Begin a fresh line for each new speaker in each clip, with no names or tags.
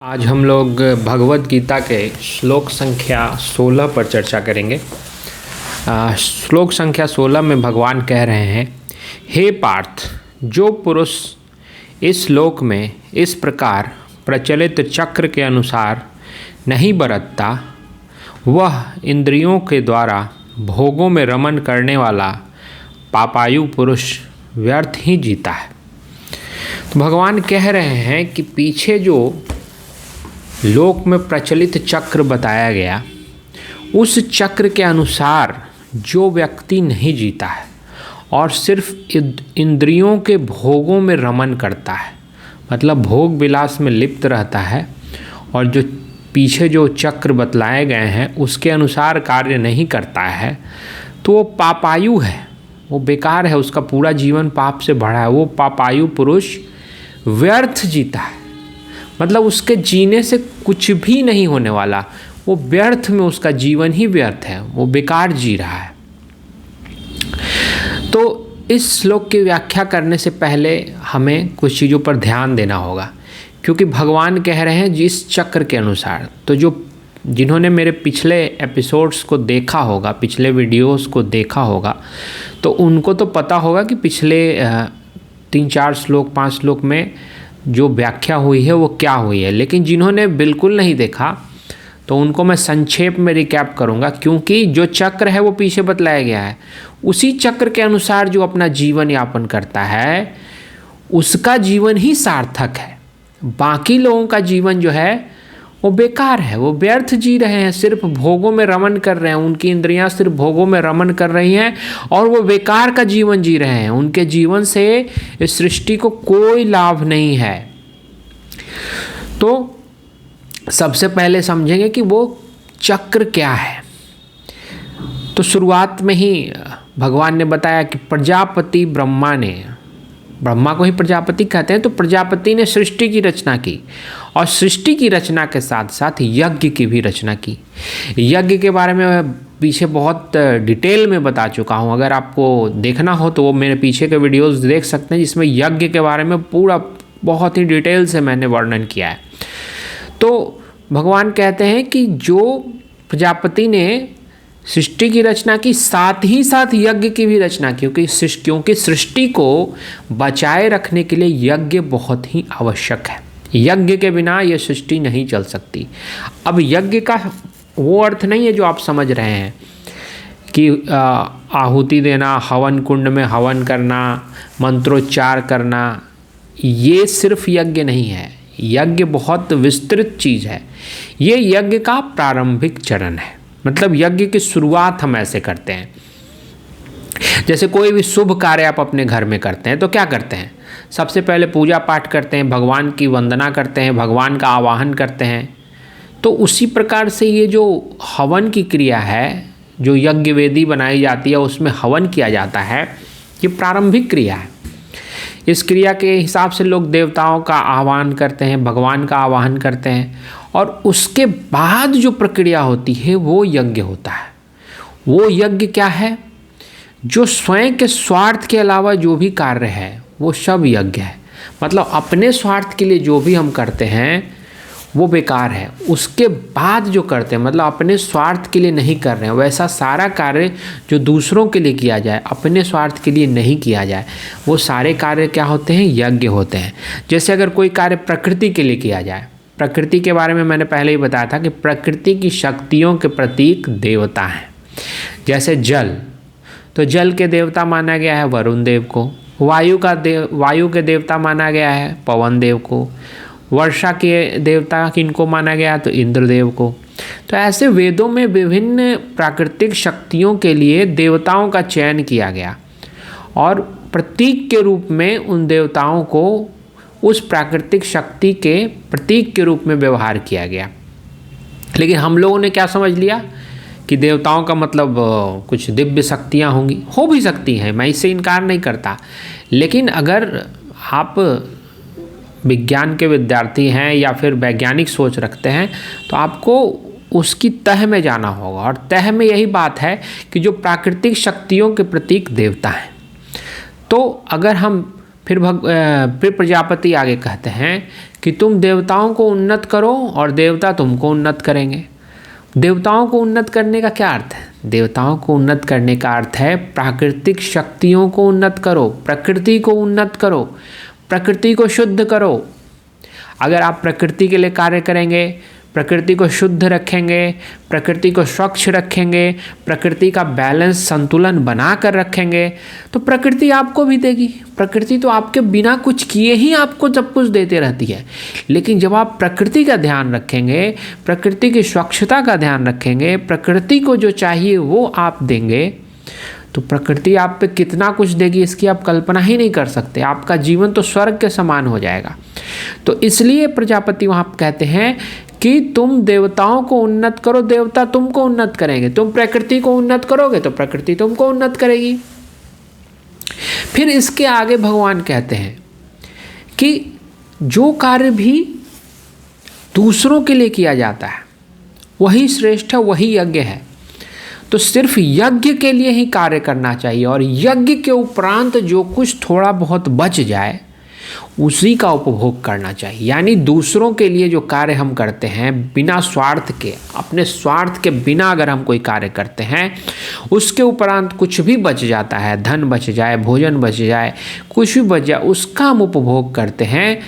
आज हम लोग भगवत गीता के श्लोक संख्या 16 पर चर्चा करेंगे। श्लोक संख्या 16 में भगवान कह रहे हैं, हे पार्थ, जो पुरुष इस लोक में इस प्रकार प्रचलित चक्र के अनुसार नहीं बरतता, वह इंद्रियों के द्वारा भोगों में रमण करने वाला पापायु पुरुष व्यर्थ ही जीता है। तो भगवान कह रहे हैं कि पीछे जो लोक में प्रचलित चक्र बताया गया, उस चक्र के अनुसार जो व्यक्ति नहीं जीता है और सिर्फ इंद्रियों के भोगों में रमण करता है, मतलब भोग विलास में लिप्त रहता है, और जो पीछे जो चक्र बतलाए गए हैं उसके अनुसार कार्य नहीं करता है, तो वो पापायु है, वो बेकार है, उसका पूरा जीवन पाप से भरा है। वो पापायु पुरुष व्यर्थ जीता है, मतलब उसके जीने से कुछ भी नहीं होने वाला, वो व्यर्थ में, उसका जीवन ही व्यर्थ है, वो बेकार जी रहा है। तो इस श्लोक की व्याख्या करने से पहले हमें कुछ चीज़ों पर ध्यान देना होगा, क्योंकि भगवान कह रहे हैं जिस चक्र के अनुसार। तो जिन्होंने मेरे पिछले एपिसोड्स को देखा होगा, पिछले वीडियोस को देखा होगा, तो उनको तो पता होगा कि पिछले 3-4 श्लोक 5 श्लोक में जो व्याख्या हुई है वो क्या हुई है। लेकिन जिन्होंने बिल्कुल नहीं देखा तो उनको मैं संक्षेप में रिकैप करूंगा, क्योंकि जो चक्र है वो पीछे बतलाया गया है, उसी चक्र के अनुसार जो अपना जीवन यापन करता है उसका जीवन ही सार्थक है। बाकी लोगों का जीवन जो है वो बेकार है, वो व्यर्थ जी रहे हैं, सिर्फ भोगों में रमण कर रहे हैं, उनकी इंद्रियां सिर्फ भोगों में रमण कर रही हैं और वो बेकार का जीवन जी रहे हैं। उनके जीवन से इस सृष्टि को कोई लाभ नहीं है। तो सबसे पहले समझेंगे कि वो चक्र क्या है। तो शुरुआत में ही भगवान ने बताया कि प्रजापति ब्रह्मा को ही प्रजापति कहते हैं, तो प्रजापति ने सृष्टि की रचना की, और सृष्टि की रचना के साथ साथ यज्ञ की भी रचना की। यज्ञ के बारे में मैं पीछे बहुत डिटेल में बता चुका हूँ, अगर आपको देखना हो तो वो मेरे पीछे के वीडियोस देख सकते हैं, जिसमें यज्ञ के बारे में पूरा बहुत ही डिटेल से मैंने वर्णन किया है। तो भगवान कहते हैं कि जो प्रजापति ने सृष्टि की रचना की, साथ ही साथ यज्ञ की भी रचना की, क्योंकि सृष्टि को बचाए रखने के लिए यज्ञ बहुत ही आवश्यक है। यज्ञ के बिना यह सृष्टि नहीं चल सकती। अब यज्ञ का वो अर्थ नहीं है जो आप समझ रहे हैं कि आहुति देना, हवन कुंड में हवन करना, मंत्रोच्चार करना, ये सिर्फ यज्ञ नहीं है। यज्ञ बहुत विस्तृत चीज़ है। ये यज्ञ का प्रारंभिक चरण है, मतलब यज्ञ की शुरुआत हम ऐसे करते हैं। जैसे कोई भी शुभ कार्य आप अपने घर में करते हैं तो क्या करते हैं? सबसे पहले पूजा पाठ करते हैं, भगवान की वंदना करते हैं, भगवान का आवाहन करते हैं। तो उसी प्रकार से ये जो हवन की क्रिया है, जो यज्ञ वेदी बनाई जाती है उसमें हवन किया जाता है, ये प्रारंभिक क्रिया है। इस क्रिया के हिसाब से लोग देवताओं का आह्वान करते हैं, भगवान का आवाहन करते हैं, और उसके बाद जो प्रक्रिया होती है वो यज्ञ होता है। वो यज्ञ क्या है? जो स्वयं के स्वार्थ के अलावा जो भी कार्य है वो सब यज्ञ है। मतलब अपने स्वार्थ के लिए जो भी हम करते हैं वो बेकार है। उसके बाद जो करते हैं, मतलब अपने स्वार्थ के लिए नहीं कर रहे हैं, वैसा सारा कार्य जो दूसरों के लिए किया जाए, अपने स्वार्थ के लिए नहीं किया जाए, वो सारे कार्य क्या होते हैं? यज्ञ होते हैं। जैसे अगर कोई कार्य प्रकृति के लिए किया जाए, प्रकृति के बारे में मैंने पहले ही बताया था कि प्रकृति की शक्तियों के प्रतीक देवता हैं। जैसे जल, तो जल के देवता माना गया है वरुण देव को। वायु के देवता माना गया है पवन देव को। वर्षा के देवता किनको माना गया? तो इंद्रदेव को। तो ऐसे वेदों में विभिन्न प्राकृतिक शक्तियों के लिए देवताओं का चयन किया गया, और प्रतीक के रूप में उन देवताओं को उस प्राकृतिक शक्ति के प्रतीक के रूप में व्यवहार किया गया। लेकिन हम लोगों ने क्या समझ लिया कि देवताओं का मतलब कुछ दिव्य शक्तियाँ होंगी। हो भी सकती हैं, मैं इससे इनकार नहीं करता। लेकिन अगर आप विज्ञान के विद्यार्थी हैं या फिर वैज्ञानिक सोच रखते हैं तो आपको उसकी तह में जाना होगा, और तह में यही बात है कि जो प्राकृतिक शक्तियों के प्रतीक देवता हैं। तो अगर हम फिर प्रजापति आगे कहते हैं कि तुम देवताओं को उन्नत करो और देवता तुमको उन्नत करेंगे। देवताओं को उन्नत करने का क्या अर्थ है? देवताओं को उन्नत करने का अर्थ है प्राकृतिक शक्तियों को उन्नत करो, प्रकृति को उन्नत करो, प्रकृति को शुद्ध करो। अगर आप प्रकृति के लिए कार्य करेंगे, प्रकृति को शुद्ध रखेंगे, प्रकृति को स्वच्छ रखेंगे, प्रकृति का बैलेंस संतुलन बना कर रखेंगे, तो प्रकृति आपको भी देगी। प्रकृति तो आपके बिना कुछ किए ही आपको सब कुछ देते रहती है। लेकिन जब आप प्रकृति का ध्यान रखेंगे, प्रकृति की स्वच्छता का ध्यान रखेंगे, प्रकृति को जो चाहिए वो आप देंगे, तो प्रकृति आप पे कितना कुछ देगी इसकी आप कल्पना ही नहीं कर सकते। आपका जीवन तो स्वर्ग के समान हो जाएगा। तो इसलिए प्रजापति वहाँ कहते हैं कि तुम देवताओं को उन्नत करो, देवता तुमको उन्नत करेंगे। तुम प्रकृति को उन्नत करोगे तो प्रकृति तुमको उन्नत करेगी। फिर इसके आगे भगवान कहते हैं कि जो कार्य भी दूसरों के लिए किया जाता है वही श्रेष्ठ है, वही यज्ञ है। तो सिर्फ यज्ञ के लिए ही कार्य करना चाहिए और यज्ञ के उपरांत जो कुछ थोड़ा बहुत बच जाए उसी का उपभोग करना चाहिए। यानी दूसरों के लिए जो कार्य हम करते हैं बिना स्वार्थ के, अपने स्वार्थ के बिना अगर हम कोई कार्य करते हैं, उसके उपरांत कुछ भी बच जाता है, धन बच जाए, भोजन बच जाए, कुछ भी बच जाए, उसका हम उपभोग करते हैं,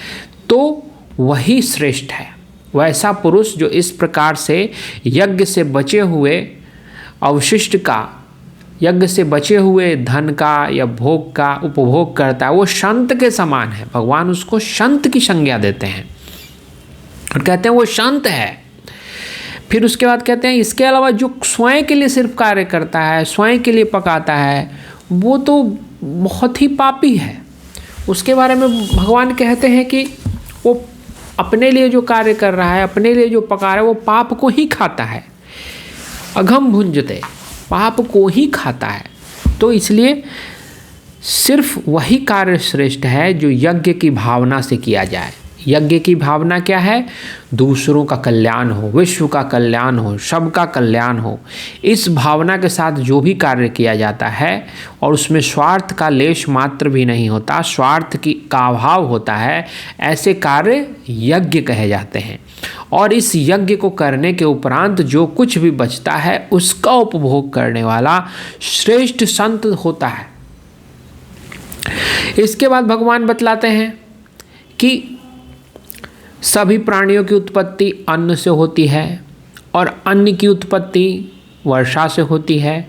तो वही श्रेष्ठ है। वैसा पुरुष जो इस प्रकार से यज्ञ से बचे हुए अवशिष्ट का, यज्ञ से बचे हुए धन का या भोग का उपभोग करता है, वो संत के समान है। भगवान उसको संत की संज्ञा देते हैं और कहते हैं वो संत है। फिर उसके बाद कहते हैं इसके अलावा जो स्वयं के लिए सिर्फ कार्य करता है, स्वयं के लिए पकाता है, वो तो बहुत ही पापी है। उसके बारे में भगवान कहते हैं कि वो अपने लिए जो कार्य कर रहा है, अपने लिए जो पका रहा है, वो पाप को ही खाता है। अघम भुंजते, पाप को ही खाता है। तो इसलिए सिर्फ वही कार्य श्रेष्ठ है जो यज्ञ की भावना से किया जाए। यज्ञ की भावना क्या है? दूसरों का कल्याण हो, विश्व का कल्याण हो, सबका कल्याण हो। इस भावना के साथ जो भी कार्य किया जाता है और उसमें स्वार्थ का लेश मात्र भी नहीं होता, स्वार्थ का अभाव होता है, ऐसे कार्य यज्ञ कहे जाते हैं। और इस यज्ञ को करने के उपरांत जो कुछ भी बचता है उसका उपभोग करने वाला श्रेष्ठ संत होता है। इसके बाद भगवान बतलाते हैं कि सभी प्राणियों की उत्पत्ति अन्न से होती है और अन्न की उत्पत्ति वर्षा से होती है,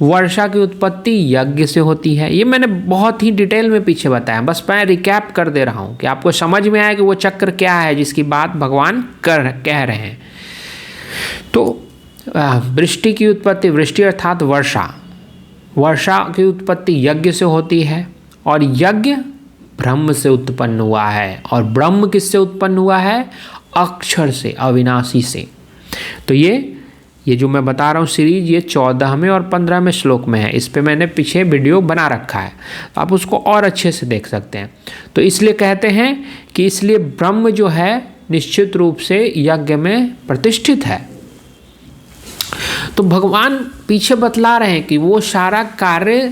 वर्षा की उत्पत्ति यज्ञ से होती है। ये मैंने बहुत ही डिटेल में पीछे बताया, बस मैं रिकैप कर दे रहा हूँ कि आपको समझ में आए कि वो चक्र क्या है जिसकी बात भगवान कह रहे हैं। तो वृष्टि की उत्पत्ति, वृष्टि अर्थात वर्षा, वर्षा की उत्पत्ति यज्ञ से होती है और यज्ञ ब्रह्म से उत्पन्न हुआ है। और ब्रह्म किससे उत्पन्न हुआ है? अक्षर से, अविनाशी से। तो ये जो मैं बता रहा हूँ सीरीज, ये 14वें और 15वें श्लोक में है। इस पे मैंने पीछे वीडियो बना रखा है, तो आप उसको और अच्छे से देख सकते हैं। तो इसलिए कहते हैं कि इसलिए ब्रह्म जो है निश्चित रूप से यज्ञ में प्रतिष्ठित है। तो भगवान पीछे बतला रहे हैं कि वो सारा कार्य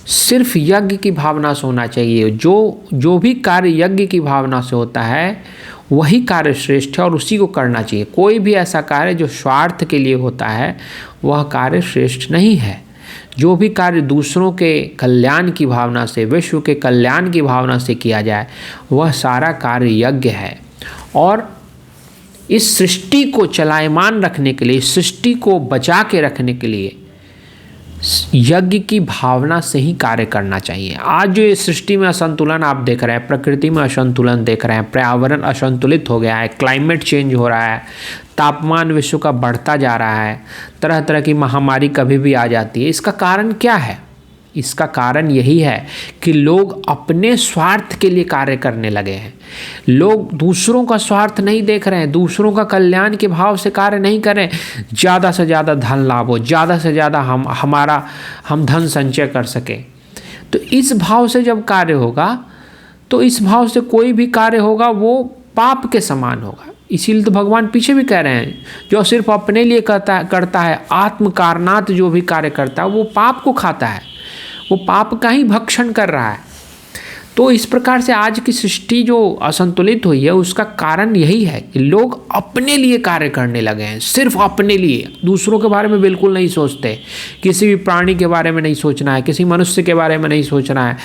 सिर्फ यज्ञ की भावना से होना चाहिए। जो भी कार्य यज्ञ की भावना से होता है वही कार्य श्रेष्ठ है और उसी को करना चाहिए। कोई भी ऐसा कार्य जो स्वार्थ के लिए होता है वह कार्य श्रेष्ठ नहीं है। जो भी कार्य दूसरों के कल्याण की भावना से, विश्व के कल्याण की भावना से किया जाए वह सारा कार्य यज्ञ है। और इस सृष्टि को चलायमान रखने के लिए, सृष्टि को बचा के रखने के लिए यज्ञ की भावना से ही कार्य करना चाहिए। आज जो ये सृष्टि में असंतुलन आप देख रहे हैं, प्रकृति में असंतुलन देख रहे हैं, पर्यावरण असंतुलित हो गया है, क्लाइमेट चेंज हो रहा है, तापमान विश्व का बढ़ता जा रहा है, तरह तरह की महामारी कभी भी आ जाती है। इसका कारण क्या है? इसका कारण यही है कि लोग अपने स्वार्थ के लिए कार्य करने लगे हैं। लोग दूसरों का स्वार्थ नहीं देख रहे हैं, दूसरों का कल्याण के भाव से कार्य नहीं कर रहे हैं। ज़्यादा से ज़्यादा धन लाभ हो, ज़्यादा से ज़्यादा हम धन संचय कर सकें। तो इस भाव से जब कार्य होगा तो इस भाव से कोई भी कार्य होगा वो पाप के समान होगा। इसीलिए तो भगवान पीछे भी कह रहे हैं जो सिर्फ अपने लिए करता है, आत्म कारणात जो भी कार्य करता है वो पाप को खाता है, वो पाप का ही भक्षण कर रहा है। तो इस प्रकार से आज की सृष्टि जो असंतुलित हुई है उसका कारण यही है कि लोग अपने लिए कार्य करने लगे हैं, सिर्फ अपने लिए, दूसरों के बारे में बिल्कुल नहीं सोचते। किसी भी प्राणी के बारे में नहीं सोचना है, किसी मनुष्य के बारे में नहीं सोचना है,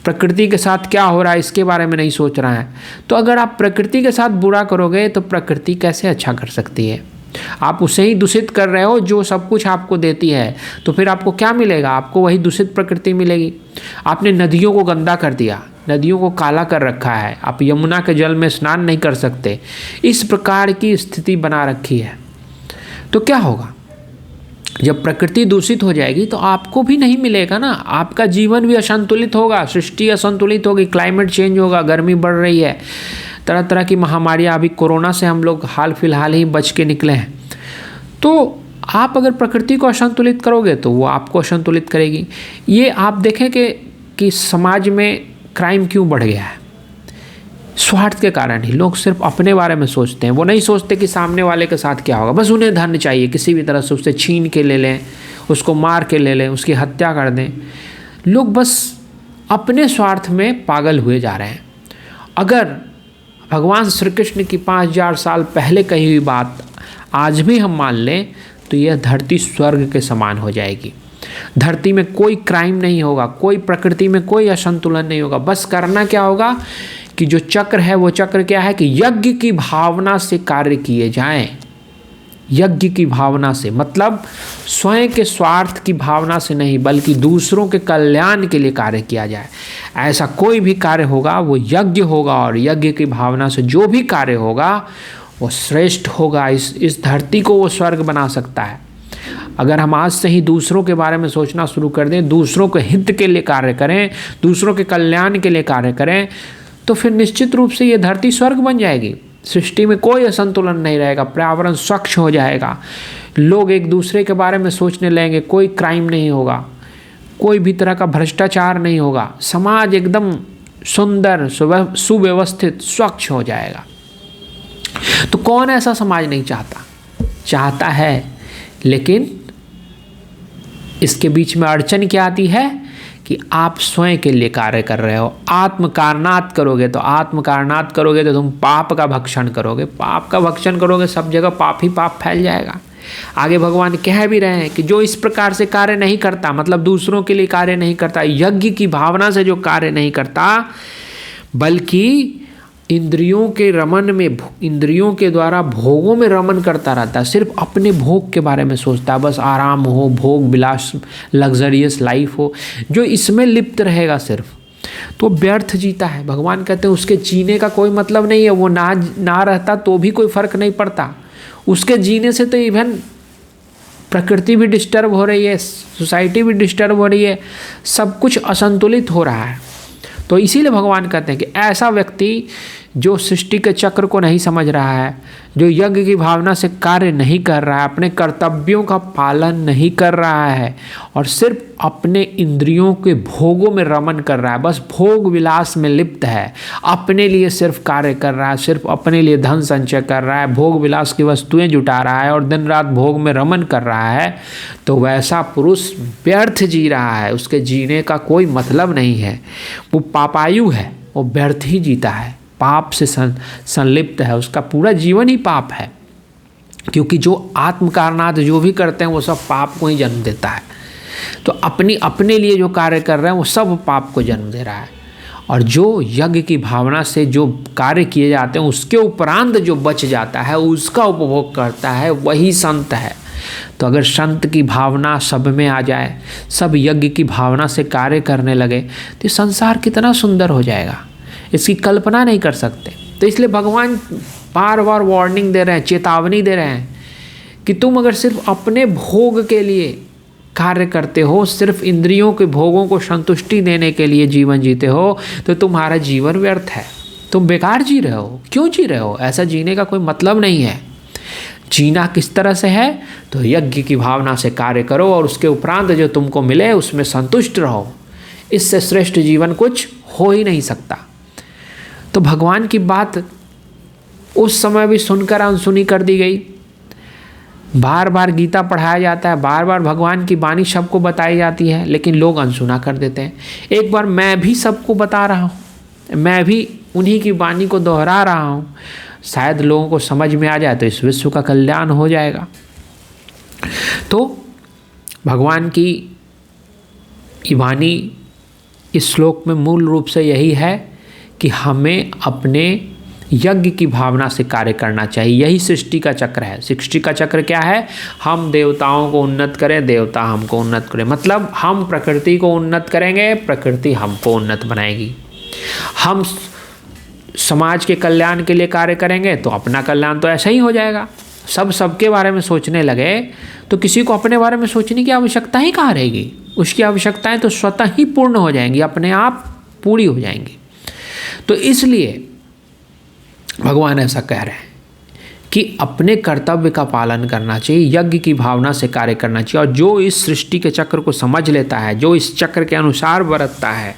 प्रकृति के साथ क्या हो रहा है इसके बारे में नहीं सोचना है। तो अगर आप प्रकृति के साथ बुरा करोगे तो प्रकृति कैसे अच्छा कर सकती है? आप उसे ही दूषित कर रहे हो जो सब कुछ आपको देती है, तो फिर आपको क्या मिलेगा? आपको वही दूषित प्रकृति मिलेगी। आपने नदियों को गंदा कर दिया, नदियों को काला कर रखा है, आप यमुना के जल में स्नान नहीं कर सकते, इस प्रकार की स्थिति बना रखी है। तो क्या होगा? जब प्रकृति दूषित हो जाएगी तो आपको भी नहीं मिलेगा ना, आपका जीवन भी असंतुलित होगा, सृष्टि असंतुलित होगी, क्लाइमेट चेंज होगा, गर्मी बढ़ रही है, तरह तरह की महामारियाँ, अभी कोरोना से हम लोग हाल फिलहाल ही बच के निकले हैं। तो आप अगर प्रकृति को असंतुलित करोगे तो वो आपको असंतुलित करेगी। ये आप देखें कि समाज में क्राइम क्यों बढ़ गया है? स्वार्थ के कारण ही। लोग सिर्फ अपने बारे में सोचते हैं, वो नहीं सोचते कि सामने वाले के साथ क्या होगा। बस उन्हें धन चाहिए, किसी भी तरह से उससे छीन के ले लें, उसको मार के ले लें, उसकी हत्या कर दें। लोग बस अपने स्वार्थ में पागल हुए जा रहे हैं। अगर भगवान श्री कृष्ण की 5000 साल पहले कही हुई बात आज भी हम मान लें तो यह धरती स्वर्ग के समान हो जाएगी। धरती में कोई क्राइम नहीं होगा, कोई प्रकृति में कोई असंतुलन नहीं होगा। बस करना क्या होगा कि जो चक्र है वो चक्र क्या है कि यज्ञ की भावना से कार्य किए जाएं। यज्ञ की भावना से मतलब स्वयं के स्वार्थ की भावना से नहीं, बल्कि दूसरों के कल्याण के लिए कार्य किया जाए। ऐसा कोई भी कार्य होगा वो यज्ञ होगा, और यज्ञ की भावना से जो भी कार्य होगा वो श्रेष्ठ होगा। इस धरती को वो स्वर्ग बना सकता है। अगर हम आज से ही दूसरों के बारे में सोचना शुरू कर दें, दूसरों के हित के लिए कार्य करें, दूसरों के कल्याण के लिए कार्य करें, तो फिर निश्चित रूप से ये धरती स्वर्ग बन जाएगी। सृष्टि में कोई असंतुलन नहीं रहेगा, पर्यावरण स्वच्छ हो जाएगा, लोग एक दूसरे के बारे में सोचने लगेंगे, कोई क्राइम नहीं होगा, कोई भी तरह का भ्रष्टाचार नहीं होगा, समाज एकदम सुंदर सुव्यवस्थित स्वच्छ हो जाएगा। तो कौन ऐसा समाज नहीं चाहता? चाहता है, लेकिन इसके बीच में अड़चन क्या आती है कि आप स्वयं के लिए कार्य कर रहे हो। आत्म कारणात करोगे तो तुम पाप का भक्षण करोगे, पाप का भक्षण करोगे, सब जगह पाप ही पाप फैल जाएगा। आगे भगवान कह भी रहे हैं कि जो इस प्रकार से कार्य नहीं करता, मतलब दूसरों के लिए कार्य नहीं करता, यज्ञ की भावना से जो कार्य नहीं करता, बल्कि इंद्रियों के रमन में, इंद्रियों के द्वारा भोगों में रमन करता रहता है, सिर्फ अपने भोग के बारे में सोचता है, बस आराम हो, भोग विलास, लग्जरियस लाइफ हो, जो इसमें लिप्त रहेगा सिर्फ, तो व्यर्थ जीता है। भगवान कहते हैं उसके जीने का कोई मतलब नहीं है। वो ना रहता तो भी कोई फर्क नहीं पड़ता, उसके जीने से तो इवन प्रकृति भी डिस्टर्ब हो रही है, सोसाइटी भी डिस्टर्ब हो रही है, सब कुछ असंतुलित हो रहा है। तो इसीलिए भगवान कहते हैं कि ऐसा व्यक्ति जो सृष्टि के चक्र को नहीं समझ रहा है, जो यज्ञ की भावना से कार्य नहीं कर रहा है, अपने कर्तव्यों का पालन नहीं कर रहा है और सिर्फ अपने इंद्रियों के भोगों में रमन कर रहा है, बस भोग विलास में लिप्त है, अपने लिए सिर्फ कार्य कर रहा है, सिर्फ अपने लिए धन संचय कर रहा है, भोग विलास की वस्तुएं जुटा रहा है और दिन रात भोग में रमन कर रहा है, तो वैसा पुरुष व्यर्थ जी रहा है। उसके जीने का कोई मतलब नहीं है, वो पापायु है, वो व्यर्थ ही जीता है, पाप से संलिप्त है, उसका पूरा जीवन ही पाप है। क्योंकि जो आत्म कारणात जो भी करते हैं वो सब पाप को ही जन्म देता है। तो अपने लिए जो कार्य कर रहे हैं वो सब पाप को जन्म दे रहा है। और जो यज्ञ की भावना से जो कार्य किए जाते हैं उसके उपरांत जो बच जाता है, उसका उपभोग करता है, वही संत है। तो अगर संत की भावना सब में आ जाए, सब यज्ञ की भावना से कार्य करने लगे, तो संसार कितना सुंदर हो जाएगा, इसकी कल्पना नहीं कर सकते। तो इसलिए भगवान बार बार वार्निंग दे रहे हैं, चेतावनी दे रहे हैं कि तुम अगर सिर्फ अपने भोग के लिए कार्य करते हो, सिर्फ इंद्रियों के भोगों को संतुष्टि देने के लिए जीवन जीते हो, तो तुम्हारा जीवन व्यर्थ है, तुम बेकार जी रहे हो। क्यों जी रहे हो? ऐसा जीने का कोई मतलब नहीं है। जीना किस तरह से है? तो यज्ञ की भावना से कार्य करो और उसके उपरांत जो तुमको मिले उसमें संतुष्ट रहो। इससे श्रेष्ठ जीवन कुछ हो ही नहीं सकता। तो भगवान की बात उस समय भी सुनकर अनसुनी कर दी गई। बार बार गीता पढ़ाया जाता है, बार बार भगवान की वाणी सबको बताई जाती है, लेकिन लोग अनसुना कर देते हैं। एक बार मैं भी सबको बता रहा हूँ, मैं भी उन्हीं की वाणी को दोहरा रहा हूँ, शायद लोगों को समझ में आ जाए तो इस विश्व का कल्याण हो जाएगा। तो भगवान की ये वाणी इस श्लोक में मूल रूप से यही है कि हमें अपने यज्ञ की भावना से कार्य करना चाहिए। यही सृष्टि का चक्र है। सृष्टि का चक्र क्या है? हम देवताओं को उन्नत करें, देवता हमको उन्नत करें। मतलब हम प्रकृति को उन्नत करेंगे, प्रकृति हमको उन्नत बनाएगी। हम समाज के कल्याण के लिए कार्य करेंगे तो अपना कल्याण तो ऐसा ही हो जाएगा। सब सबके बारे में सोचने लगे तो किसी को अपने बारे में सोचने की आवश्यकता ही कहाँ रहेगी। उसकी आवश्यकताएं तो स्वतः ही पूर्ण हो जाएंगी, अपने आप पूरी हो जाएंगी। तो इसलिए भगवान ऐसा कह रहे हैं कि अपने कर्तव्य का पालन करना चाहिए, यज्ञ की भावना से कार्य करना चाहिए। और जो इस सृष्टि के चक्र को समझ लेता है, जो इस चक्र के अनुसार बरतता है,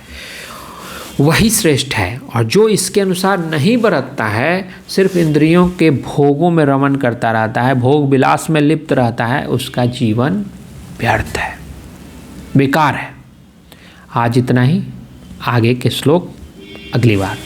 वही श्रेष्ठ है। और जो इसके अनुसार नहीं बरतता है, सिर्फ इंद्रियों के भोगों में रमण करता रहता है, भोग विलास में लिप्त रहता है, उसका जीवन व्यर्थ है, बेकार है। आज इतना ही, आगे के श्लोक अगली बार।